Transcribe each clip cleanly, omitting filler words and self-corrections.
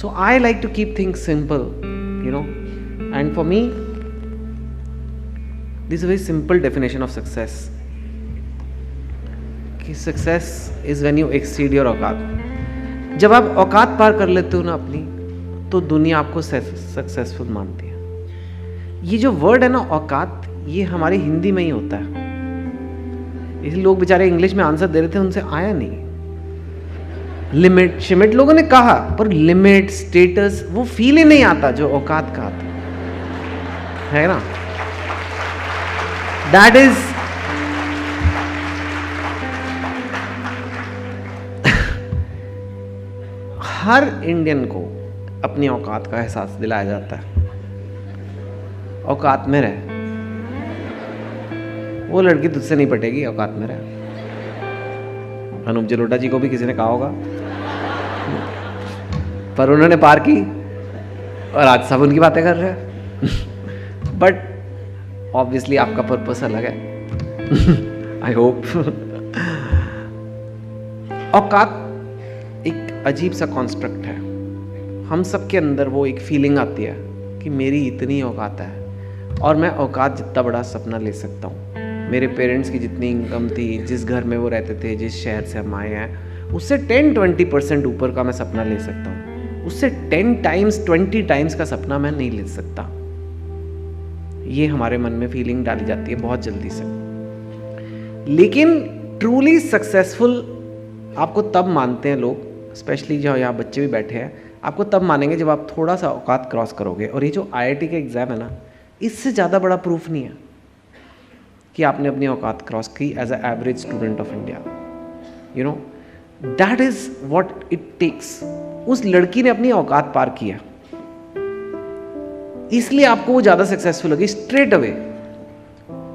So I like to keep things simple, you know. And for me, this is a very simple definition of success. कि success is when you exceed your औकात. जब आप औकात पार कर लेते हो ना अपनी, तो दुनिया आपको सक्सेसफुल मानती है. ये जो वर्ड है ना औकात, ये हमारी हिंदी में ही होता है. इसलिए लोग बेचारे इंग्लिश में आंसर दे रहे थे, उनसे आया नहीं. लिमिट शिमिट लोगों ने कहा, पर लिमिट स्टेटस वो फील ही नहीं आता जो औकात का आता है ना. दैट इज हर इंडियन को अपनी औकात का एहसास दिलाया जाता है. औकात में रहे, वो लड़की तुझसे नहीं पटेगी, औकात में रहे. अनूप जलोटा जी को भी किसी ने कहा होगा, पर उन्होंने पार की और आज सब उनकी बातें कर रहे हैं. बट ऑब्वियसली आपका पर्पस अलग है. I hope. औकात एक अजीब सा कॉन्स्ट्रक्ट है. हम सब के अंदर वो एक फीलिंग आती है कि मेरी इतनी औकात है और मैं औकात जितना बड़ा सपना ले सकता हूँ. मेरे पेरेंट्स की जितनी इनकम थी, जिस घर में वो रहते थे, जिस शहर से हम आए हैं, उससे 10-20% ऊपर का मैं सपना ले सकता हूँ. उससे 10 टाइम्स 20 टाइम्स का सपना मैं नहीं ले सकता. ये हमारे मन में फीलिंग डाली जाती है बहुत जल्दी से. लेकिन ट्रूली सक्सेसफुल आपको तब मानते हैं लोग, स्पेशली जो यहाँ बच्चे भी बैठे हैं, आपको तब मानेंगे जब आप थोड़ा सा औकात क्रॉस करोगे. और ये जो IIT के एग्ज़ाम है ना, इससे ज़्यादा बड़ा प्रूफ नहीं है कि आपने अपनी औकात क्रॉस की as a average student of India. You know, that is what it takes. उस लड़की ने अपनी औकात पार किया, इसलिए आपको वो ज़्यादा सक्सेसफुल लगी स्ट्रेट अवे.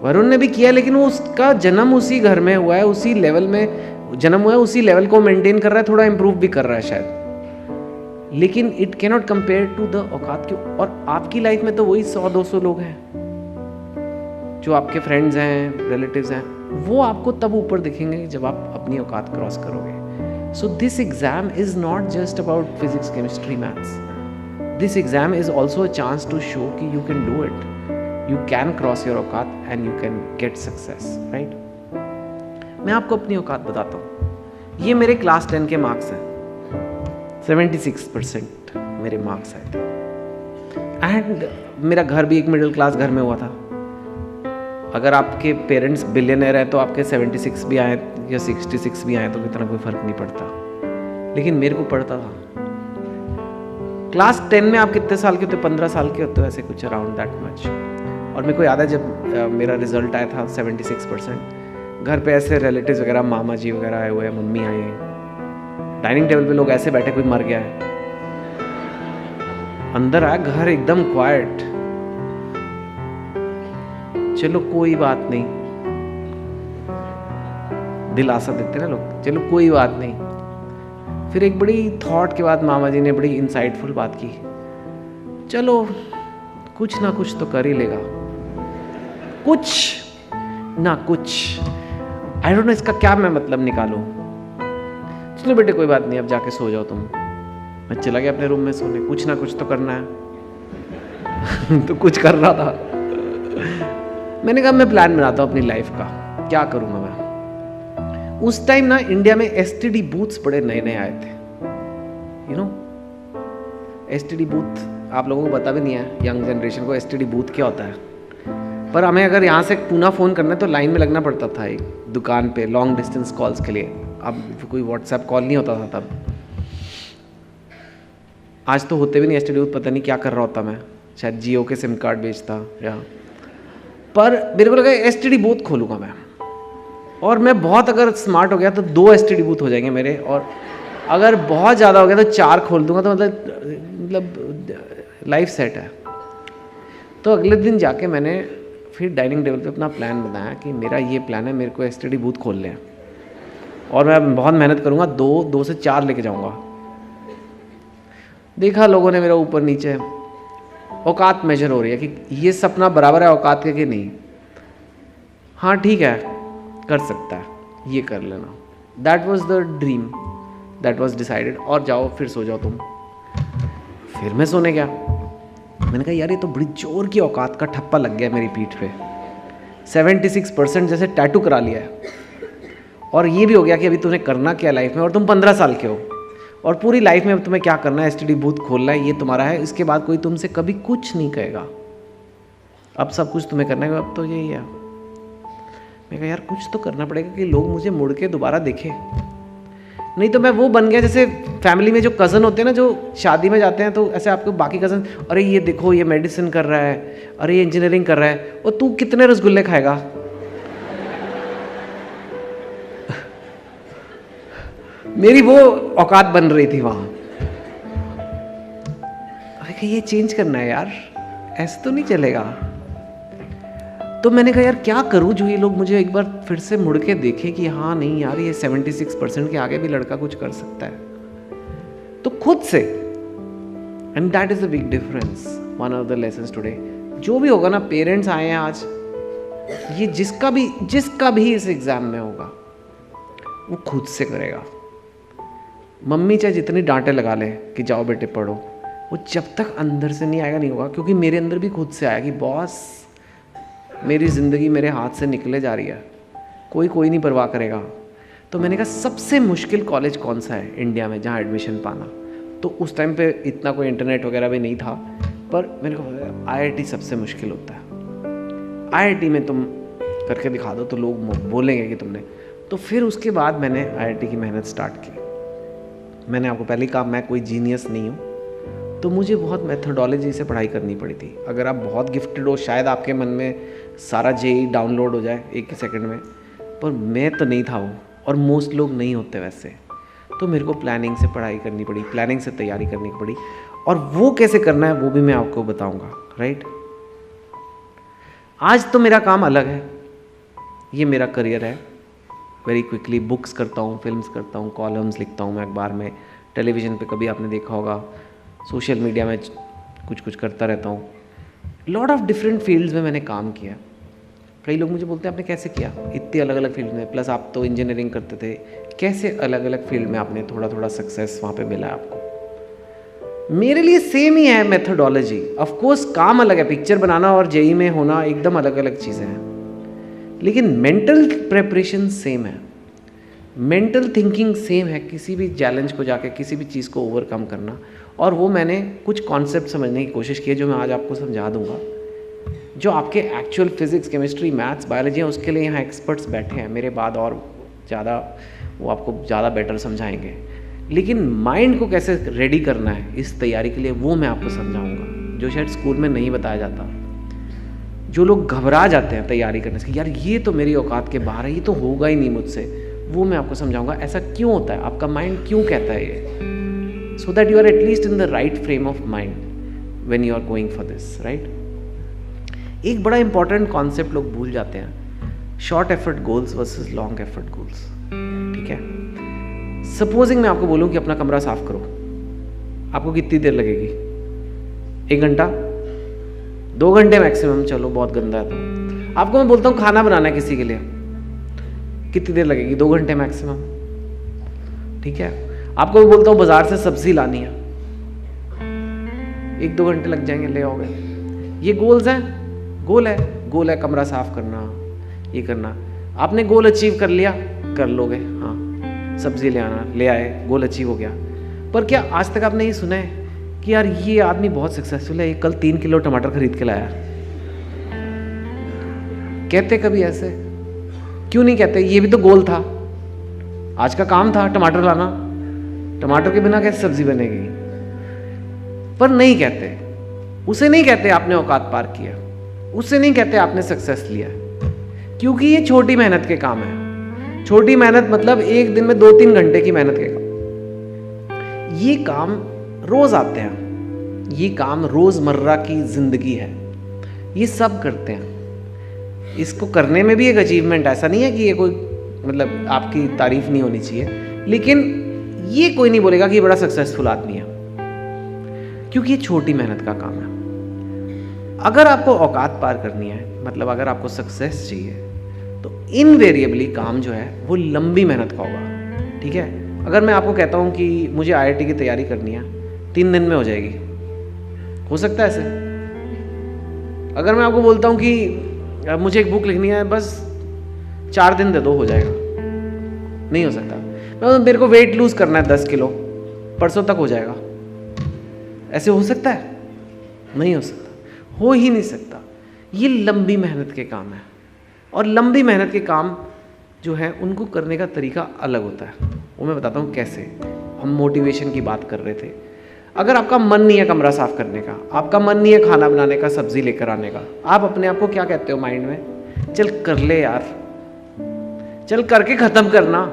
वरुण ने भी किया, लेकिन वो उसका जन्म उसी घर में हुआ है, उसी लेवल में जन्म हुआ है, उसी लेवल को मेंटेन कर रहा है, थोड़ा इंप्रूव भी कर रहा है शायद. लेकिन it cannot compare to the औकात. क्यों? और आपकी लाइफ में तो वही 100-200 लोग हैं जो आपके फ्रेंड्स हैं, रिलेटिव्स हैं. वो आपको तब ऊपर दिखेंगे जब आप अपनी औकात क्रॉस करोगे. So this exam is not just about physics, chemistry, maths. This exam is also a chance to show कि you can do it. You can cross your औकात and you can get success. Right. मैं आपको अपनी औकात बताता हूँ. ये मेरे क्लास 10 के मार्क्स हैं. 76% मेरे मार्क्स आए थे. एंड मेरा घर भी एक मिडिल क्लास घर में हुआ था. अगर आपके पेरेंट्स बिलियनर हैं तो आपके 76 भी आए या 66 भी आए तो इतना कोई फर्क नहीं पड़ता. लेकिन मेरे को पड़ता था. क्लास 10 में आप कितने साल के होते हो? 15 साल के होते हो, ऐसे कुछ अराउंड दैट मच. और मेरे को याद है जब मेरा रिजल्ट आया था 76%, घर पे ऐसे रिलेटिव्स वगैरह, मामा जी वगैरह आए हुए हैं, मम्मी आई हैं. डाइनिंग टेबल पे लोग ऐसे बैठे, कोई मर गया है. अंदर आया, घर एकदम क्वाइट. चलो कोई बात नहीं, दिलासा देते ना लोग, चलो कोई बात नहीं. फिर एक बड़ी थॉट के बाद मामा जी ने बड़ी इंसाइटफुल बात की. चलो कुछ ना कुछ तो कर ही लेगा, कुछ ना कुछ. आई डोंट नो इसका क्या मैं मतलब निकालूं. चलो बेटे कोई बात नहीं, अब जाके सो जाओ तुम. मैं चला गया अपने रूम में सोने. कुछ ना कुछ तो करना है. तो कुछ कर रहा था. मैंने कहा मैं प्लान बनाता हूँ अपनी लाइफ का, क्या करूँगा मैं. उस टाइम ना इंडिया में STD बूथ्स बड़े नए नए आए थे. यू नो, STD बूथ आप लोगों को पता भी नहीं है, यंग जनरेशन को STD बूथ क्या होता है. पर हमें अगर यहाँ से पूना फ़ोन करना है तो लाइन में लगना पड़ता था एक दुकान पे लॉन्ग डिस्टेंस कॉल्स के लिए. अब कोई व्हाट्सएप कॉल नहीं होता था तब. आज तो होते भी नहीं STD बूथ. पता नहीं क्या कर रहा होता मैं, शायद जियो के सिम कार्ड बेचता या. पर मेरे को लगा STD बूथ खोलूँगा मैं. और मैं बहुत अगर स्मार्ट हो गया तो 2 STD बूथ हो जाएंगे मेरे. और अगर बहुत ज़्यादा हो गया तो 4 खोल दूंगा. तो मतलब लाइफ सेट है. तो अगले दिन जाके मैंने फिर डाइनिंग टेबल पे अपना प्लान बनाया कि मेरा ये प्लान है, मेरे को STD बूथ खोलने हैं और मैं बहुत मेहनत करूँगा. 2 से 4 लेके जाऊँगा. देखा लोगों ने मेरा ऊपर नीचे. औकात मेजर हो रही है कि ये सपना बराबर है औकात के कि नहीं. हाँ ठीक है, कर सकता है, ये कर लेना. That was the dream, that was decided. और जाओ फिर सो जाओ तुम. फिर मैं सोने गया। मैंने कहा यार ये तो बड़ी जोर की औकात का ठप्पा लग गया मेरी पीठ पे, 76% जैसे टैटू करा लिया है। और ये भी हो गया कि अभी तुम्हें करना क्या लाइफ में, और तुम 15 साल के हो, और पूरी लाइफ में अब तुम्हें क्या करना है, एसटीडी बूथ खोलना है, ये तुम्हारा है। इसके बाद कोई तुमसे कभी कुछ नहीं कहेगा, अब सब कुछ तुम्हें करना है, अब तो यही है। मैं कहा यार कुछ तो करना पड़ेगा कि लोग मुझे मुड़ के दोबारा देखें, नहीं तो मैं वो बन गया जैसे फैमिली में जो कज़न होते हैं ना, जो शादी में जाते हैं तो ऐसे आपको बाकी कज़न, अरे ये देखो ये मेडिसिन कर रहा है, अरे ये इंजीनियरिंग कर रहा है, और तू कितने रसगुल्ले खाएगा। मेरी वो औकात बन रही थी वहाँ। अरे ये चेंज करना है यार, ऐसे तो नहीं चलेगा। तो मैंने कहा यार क्या करूं जो ये लोग मुझे एक बार फिर से मुड़ के देखें कि हाँ नहीं यार ये 76% के आगे भी लड़का कुछ कर सकता है, तो खुद से। And that is the big difference, one of the lessons today. जो भी होगा ना, पेरेंट्स आए हैं आज, ये जिसका भी इस एग्जाम में होगा वो खुद से करेगा। मम्मी चाहे जितनी डांटे लगा ले कि जाओ बेटे पढ़ो, वो जब तक अंदर से नहीं आएगा नहीं होगा। क्योंकि मेरे अंदर भी खुद से आया कि बॉस मेरी ज़िंदगी मेरे हाथ से निकले जा रही है, कोई नहीं परवाह करेगा। तो मैंने कहा सबसे मुश्किल कॉलेज कौन सा है इंडिया में जहाँ एडमिशन पाना। तो उस टाइम पे इतना कोई इंटरनेट वगैरह भी नहीं था, पर मैंने कहा IIT सबसे मुश्किल होता है, IIT में तुम करके दिखा दो तो लोग बोलेंगे कि तुमने। तो फिर उसके बाद मैंने IIT की मेहनत स्टार्ट की। मैंने आपको पहले कहा मैं कोई जीनियस नहीं हूँ, तो मुझे बहुत मेथोडोलॉजी से पढ़ाई करनी पड़ी थी। अगर आप बहुत गिफ्टेड हो शायद आपके मन में सारा JEE डाउनलोड हो जाए एक ही सेकंड में, पर मैं तो नहीं था वो, और मोस्ट लोग नहीं होते वैसे। तो मेरे को प्लानिंग से पढ़ाई करनी पड़ी, प्लानिंग से तैयारी करनी पड़ी, और वो कैसे करना है वो भी मैं आपको बताऊंगा। राइट, आज तो मेरा काम अलग है, ये मेरा करियर है। वेरी क्विकली बुक्स करता हूँ, फिल्म्स करता हूँ, कॉलम्स लिखता हूँ मैं अखबार में, टेलीविज़न पे कभी आपने देखा होगा, सोशल मीडिया में कुछ करता रहता हूँ। लॉट ऑफ डिफरेंट फील्ड्स में मैंने काम किया। कई लोग मुझे बोलते हैं आपने कैसे किया इतनी अलग अलग फील्ड में, प्लस आप तो इंजीनियरिंग करते थे, कैसे अलग अलग फील्ड में आपने थोड़ा थोड़ा सक्सेस वहाँ पे मिला आपको। मेरे लिए सेम ही है मेथोडोलॉजी। ऑफ कोर्स काम अलग है, पिक्चर बनाना और JEE में होना एकदम अलग अलग चीज़ें हैं, लेकिन मेंटल प्रेपरेशन सेम है, मेंटल थिंकिंग सेम है, किसी भी चैलेंज को जाके किसी भी चीज़ को ओवरकम करना। और वो मैंने कुछ कॉन्सेप्ट समझने की कोशिश की है जो मैं आज आपको समझा दूंगा। जो आपके actual physics, chemistry, maths, biology है, उसके लिए यहाँ एक्सपर्ट्स बैठे हैं मेरे बाद, और ज़्यादा वो आपको ज़्यादा बेटर समझाएंगे। लेकिन माइंड को कैसे रेडी करना है इस तैयारी के लिए, वो मैं आपको समझाऊंगा, जो शायद स्कूल में नहीं बताया जाता। जो लोग घबरा जाते हैं तैयारी करने से, यार ये तो मेरी औकात के बाहर है, ये तो होगा ही नहीं मुझसे, वो मैं आपको समझाऊंगा ऐसा क्यों होता है, आपका माइंड क्यों कहता है ये, so that you are at least in the right frame of mind when you are going for this, right? एक बड़ा इंपॉर्टेंट कॉन्सेप्ट लोग भूल जाते हैं, short effort goals versus long effort goals. ठीक है, सपोजिंग मैं आपको बोलूं कि अपना कमरा साफ करो, आपको कितनी देर लगेगी? 1 घंटा, 2 घंटे मैक्सिमम, चलो बहुत गंदा है तो। आपको मैं बोलता हूँ खाना बनाना है किसी के लिए, कितनी देर लगेगी? 2 घंटे मैक्सिमम। ठीक है, आपको मैं बोलता हूँ बाजार से सब्जी लानी है, 1-2 घंटे लग जाएंगे, ले आओगे। ये गोल्स हैं, गोल है कमरा साफ करना, ये करना। आपने गोल अचीव कर लिया, कर लोगे, हाँ सब्जी ले आना, ले आए, गोल अचीव हो गया। पर क्या आज तक आपने ये सुना है कि यार ये आदमी बहुत सक्सेसफुल है, ये कल 3 किलो टमाटर खरीद के लाया? कहते कभी ऐसे? क्यों नहीं कहते? ये भी तो गोल था, आज का काम था टमाटर लाना, टमाटर के बिना कैसे सब्जी बनेगी? पर नहीं कहते, उसे नहीं कहते आपने औकात पार किया, उससे नहीं कहते आपने सक्सेस लिया, क्योंकि ये छोटी मेहनत के काम है। छोटी मेहनत मतलब एक दिन में 2-3 घंटे की मेहनत के काम। ये काम रोज आते हैं, ये काम रोजमर्रा की जिंदगी है, ये सब करते हैं। इसको करने में भी एक अचीवमेंट, ऐसा नहीं है कि ये कोई मतलब आपकी तारीफ नहीं होनी चाहिए, लेकिन ये कोई नहीं बोलेगा कि ये बड़ा सक्सेसफुल आदमी है, क्योंकि ये छोटी मेहनत का काम है। अगर आपको औकात पार करनी है, मतलब अगर आपको सक्सेस चाहिए, तो इनवेरिएबली काम जो है वो लंबी मेहनत का होगा। ठीक है, अगर मैं आपको कहता हूँ कि मुझे IIT की तैयारी करनी है, 3 दिन में हो जाएगी, हो सकता है ऐसे? अगर मैं आपको बोलता हूँ कि मुझे एक बुक लिखनी है, बस 4 दिन दे दो, हो जाएगा? नहीं हो सकता। मेरे को वेट लूज करना है 10 किलो, परसों तक हो जाएगा? ऐसे हो सकता है? नहीं हो सकता, हो ही नहीं सकता। ये लंबी मेहनत के काम है, और लंबी मेहनत के काम जो है उनको करने का तरीका अलग होता है। वो मैं बताता हूँ कैसे। हम मोटिवेशन की बात कर रहे थे। अगर आपका मन नहीं है कमरा साफ करने का, आपका मन नहीं है खाना बनाने का, सब्जी लेकर आने का, आप अपने आप को क्या कहते हो माइंड में? चल कर ले यार, चल करके ख़त्म करना,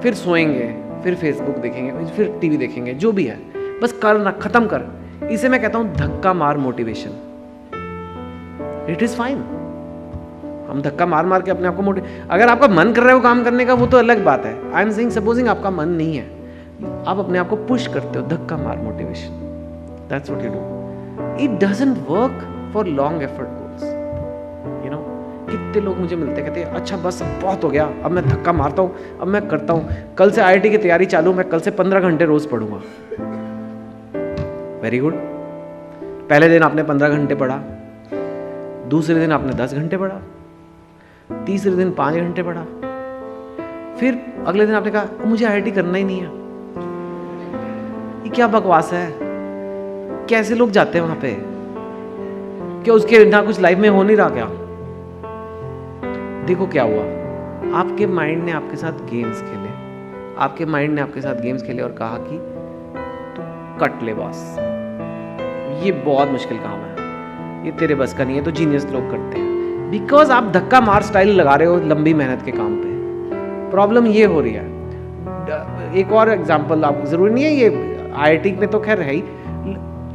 फिर सोएंगे, फिर फेसबुक देखेंगे, फिर टीवी देखेंगे, जो भी है, बस करना, ख़त्म कर। इसे मैं कहता हूँ धक्का मार मोटिवेशन। It is fine. हम धक्का मार मार के अपने आप को अगर आपका मन कर रहा है वो काम करने का, वो तो अलग बात है। आई एम सेइंग, सपोजिंग आपका मन नहीं है, आप अपने आप को पुश करते हो, धक्का मार motivation. That's what you do. It doesn't work for long effort goals. You know, कितने लोग मुझे मिलते कहते हैं अच्छा बस बहुत हो गया, अब मैं धक्का मारता हूँ, अब मैं करता हूँ, कल से IIT की तैयारी चालू, मैं कल से 15 घंटे रोज पढ़ूंगा। Very good. पहले दिन आपने 15 घंटे पढ़ा, दूसरे दिन आपने 10 घंटे पढ़ा, तीसरे दिन 5 घंटे पढ़ा, फिर अगले दिन आपने कहा मुझे IIT करना ही नहीं है। ये क्या बकवास है? कैसे लोग जाते हैं वहां पे? क्या उसके ना कुछ लाइफ में हो नहीं रहा क्या? देखो क्या हुआ, आपके माइंड ने आपके साथ गेम्स खेले, आपके माइंड ने आपके साथ गेम्स खेले और कहा कि तू कट ले बॉस, ये बहुत मुश्किल काम है, ये तेरे बस का नहीं है, तो जीनियस लोग करते हैं। बिकॉज आप धक्का मार स्टाइल लगा रहे हो लंबी मेहनत के काम पे। प्रॉब्लम ये हो रही है। एक और एग्जांपल, आप जरूरी नहीं है ये IIT में तो खैर है ही,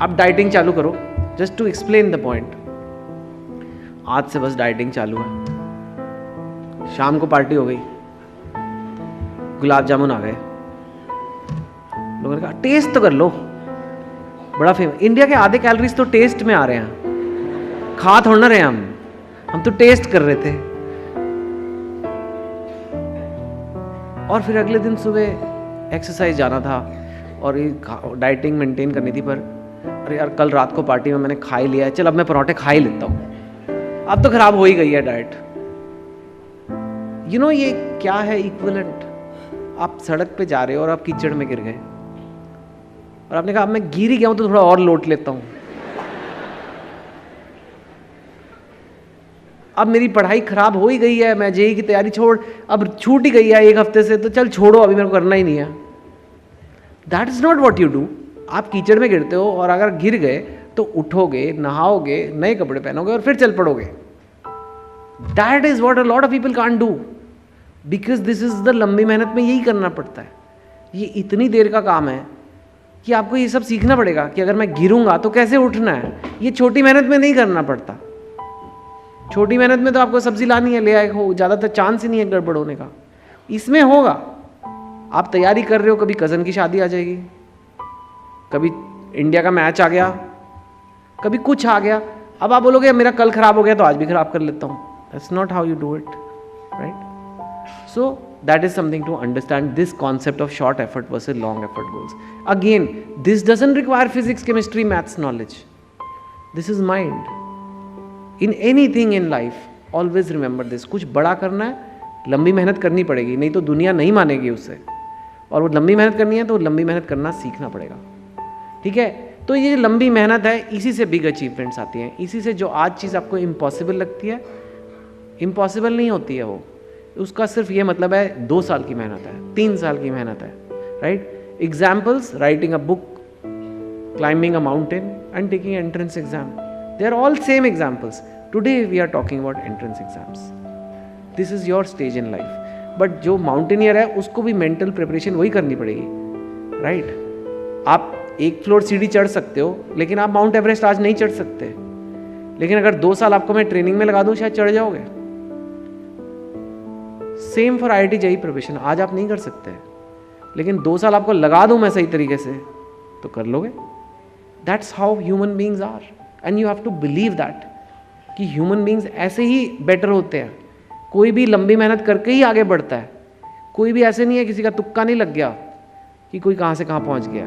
आप डाइटिंग चालू करो, just to explain the point. आज से बस डाइटिंग चालू है, शाम को पार्टी हो गई, गुलाब जामुन आ गए, लोगों ने कहा टेस्ट तो कर लो, बड़ा फेमस। इंडिया के आधे कैलोरीज तो टेस्ट में आ रहे हैं, खा थोड़ा ना रहे हम तो टेस्ट कर रहे थे। और फिर अगले दिन सुबह एक्सरसाइज जाना था और ये डाइटिंग मेंटेन करनी थी, पर अरे यार कल रात को पार्टी में मैंने खा ही लिया है, चल अब मैं पराठे खा ही लेता हूँ। अब तो खराब हो ही गई है डाइट। यू नो ये क्या है इक्विवेलेंट? आप सड़क पे जा रहे हो और आप कीचड़ में गिर गए और आपने कहा अब मैं गिर ही गया हूँ तो थोड़ा और लोट लेता हूँ, अब मेरी पढ़ाई खराब हो ही गई है, मैं JEE की तैयारी अब छूट ही गई है 1 हफ्ते से, तो चल छोड़ो अभी मेरे को करना ही नहीं है। That is not what you do. आप कीचड़ में गिरते हो और अगर गिर गए तो उठोगे, नहाओगे, नए कपड़े पहनोगे और फिर चल पड़ोगे। That is what a lot of people can't do, because this is the लंबी मेहनत में यही करना पड़ता है। ये इतनी देर का काम है कि आपको ये सब सीखना पड़ेगा कि अगर मैं गिरूंगा तो कैसे उठना है। ये छोटी मेहनत में नहीं करना पड़ता। छोटी मेहनत में तो आपको सब्जी लानी है, ले आए हो, ज़्यादातर चांस ही नहीं है गड़बड़ होने का। इसमें होगा, आप तैयारी कर रहे हो, कभी कज़न की शादी आ जाएगी, कभी इंडिया का मैच आ गया, कभी कुछ आ गया, अब आप बोलोगे मेरा कल खराब हो गया तो आज भी खराब कर लेता हूँ। That's not how you do it, right? So that is something to understand this concept of short effort versus long effort goals. Again this doesn't require physics, chemistry, maths knowledge, this is mind. In anything in life always remember this. कुछ बड़ा करना है, लंबी मेहनत करनी पड़ेगी, नहीं तो दुनिया नहीं मानेगी उससे। और वो लंबी मेहनत करनी है तो लंबी मेहनत करना सीखना पड़ेगा, ठीक है? तो ये जो लंबी मेहनत है, इसी से बिग अचीवमेंट्स आती हैं। इसी से जो आज चीज़ आपको इम्पॉसिबल लगती है, इम्पॉसिबल नहीं होती है वो। उसका सिर्फ ये मतलब है 2 साल की मेहनत है, 3 साल की मेहनत है, right? Examples, writing a book, climbing a mountain and taking entrance exam. They are all same examples. Today we are talking about entrance exams. This is your stage in life. But जो mountaineer है उसको भी mental preparation वही करनी पड़ेगी, right? आप 1 floor सीढ़ी चढ़ सकते हो, लेकिन आप माउंट एवरेस्ट आज नहीं चढ़ सकते। लेकिन अगर 2 साल आपको मैं ट्रेनिंग में लगा दूं, शायद चढ़ जाओगे। Same for IIT JEE preparation. आज आप नहीं कर सकते, लेकिन 2 साल आपको लगा दूं मैं सही तरीके से तो कर लोगे। That's how human beings are, and you have to believe that कि human beings ऐसे ही बेटर होते हैं। कोई भी लंबी मेहनत करके ही आगे बढ़ता है। कोई भी ऐसे नहीं है, किसी का तुक्का नहीं लग गया कि कोई कहाँ से कहाँ पहुँच गया।